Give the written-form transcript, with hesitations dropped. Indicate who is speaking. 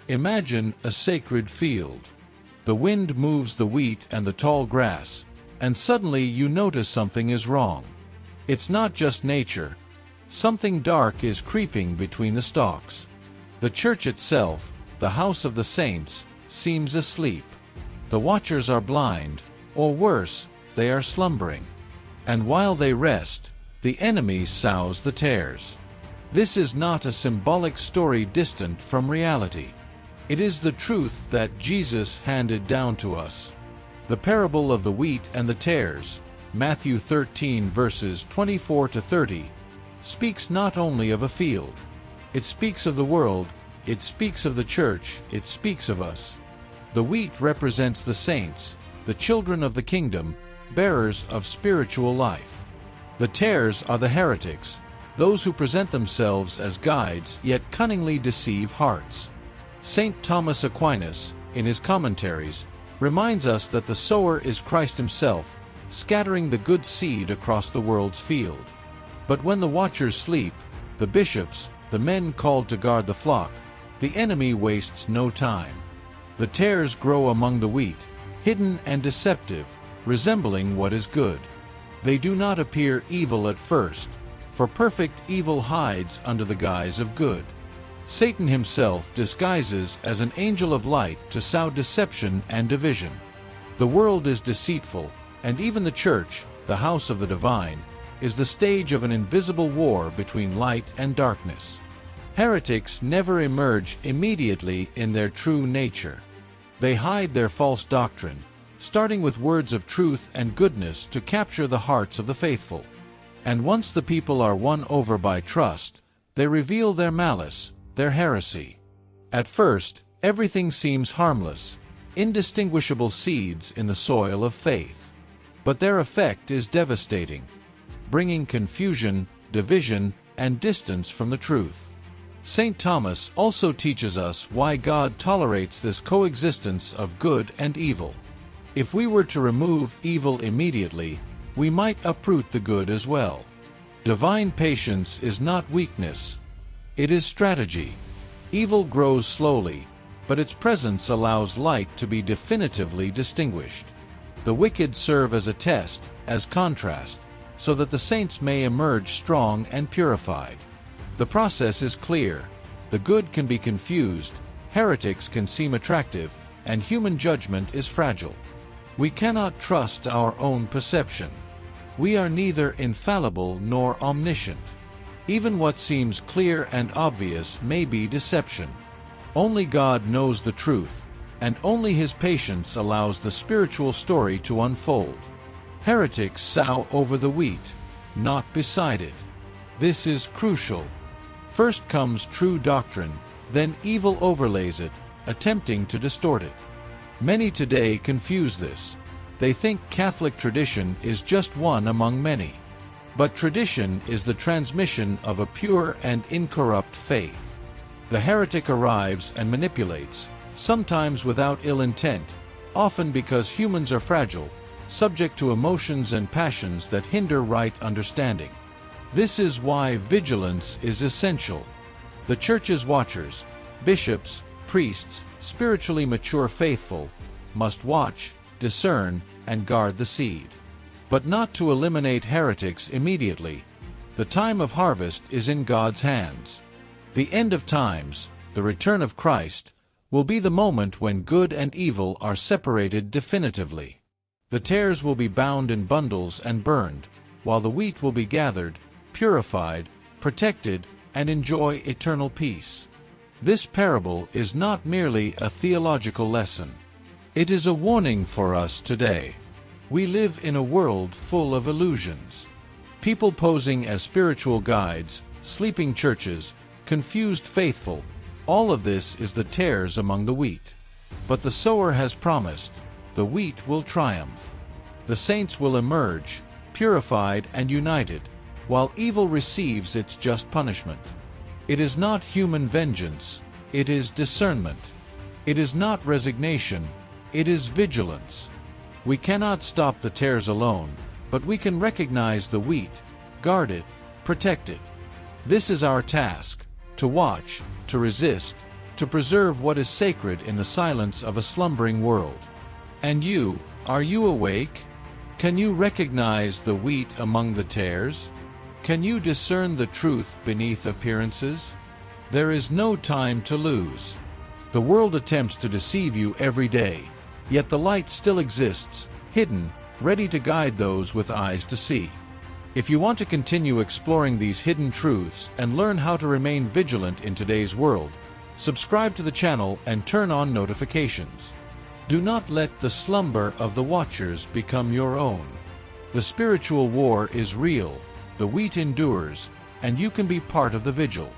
Speaker 1: Imagine a sacred field. The wind moves the wheat and the tall grass, and suddenly you notice something is wrong. It's not just nature. Something dark is creeping between the stalks. The church itself, the house of the saints, seems asleep. The watchers are blind, or worse, they are slumbering. And while they rest, the enemy sows the tares. This is not a symbolic story distant from reality. It is the truth that Jesus handed down to us. The parable of the wheat and the tares, Matthew 13 verses 24 to 30, speaks not only of a field. It speaks of the world, it speaks of the church, it speaks of us. The wheat represents the saints, the children of the kingdom, bearers of spiritual life. The tares are the heretics, those who present themselves as guides yet cunningly deceive hearts. St. Thomas Aquinas, in his commentaries, reminds us that the sower is Christ himself, scattering the good seed across the world's field. But when the watchers sleep, the bishops, the men called to guard the flock, the enemy wastes no time. The tares grow among the wheat, hidden and deceptive, resembling what is good. They do not appear evil at first, for perfect evil hides under the guise of good. Satan himself disguises as an angel of light to sow deception and division. The world is deceitful, and even the church, the house of the divine, is the stage of an invisible war between light and darkness. Heretics never emerge immediately in their true nature. They hide their false doctrine, starting with words of truth and goodness to capture the hearts of the faithful. And once the people are won over by trust, they reveal their malice, their heresy. At first, everything seems harmless, indistinguishable seeds in the soil of faith. But their effect is devastating, bringing confusion, division, and distance from the truth. St. Thomas also teaches us why God tolerates this coexistence of good and evil. If we were to remove evil immediately, we might uproot the good as well. Divine patience is not weakness. It is strategy. Evil grows slowly, but its presence allows light to be definitively distinguished. The wicked serve as a test, as contrast, so that the saints may emerge strong and purified. The process is clear. The good can be confused, heretics can seem attractive, and human judgment is fragile. We cannot trust our own perception. We are neither infallible nor omniscient. Even what seems clear and obvious may be deception. Only God knows the truth, and only His patience allows the spiritual story to unfold. Heretics sow over the wheat, not beside it. This is crucial. First comes true doctrine, then evil overlays it, attempting to distort it. Many today confuse this. They think Catholic tradition is just one among many. But tradition is the transmission of a pure and incorrupt faith. The heretic arrives and manipulates, sometimes without ill intent, often because humans are fragile, subject to emotions and passions that hinder right understanding. This is why vigilance is essential. The Church's watchers, bishops, priests, spiritually mature faithful, must watch, discern, and guard the seed. But not to eliminate heretics immediately. The time of harvest is in God's hands. The end of times, the return of Christ, will be the moment when good and evil are separated definitively. The tares will be bound in bundles and burned, while the wheat will be gathered, purified, protected, and enjoy eternal peace. This parable is not merely a theological lesson. It is a warning for us today. We live in a world full of illusions. People posing as spiritual guides, sleeping churches, confused faithful, all of this is the tares among the wheat. But the sower has promised, the wheat will triumph. The saints will emerge, purified and united, while evil receives its just punishment. It is not human vengeance, it is discernment. It is not resignation, it is vigilance. We cannot stop the tares alone, but we can recognize the wheat, guard it, protect it. This is our task, to watch, to resist, to preserve what is sacred in the silence of a slumbering world. And you, are you awake? Can you recognize the wheat among the tares? Can you discern the truth beneath appearances? There is no time to lose. The world attempts to deceive you every day, yet the light still exists, hidden, ready to guide those with eyes to see. If you want to continue exploring these hidden truths and learn how to remain vigilant in today's world, subscribe to the channel and turn on notifications. Do not let the slumber of the watchers become your own. The spiritual war is real, the wheat endures, and you can be part of the vigil.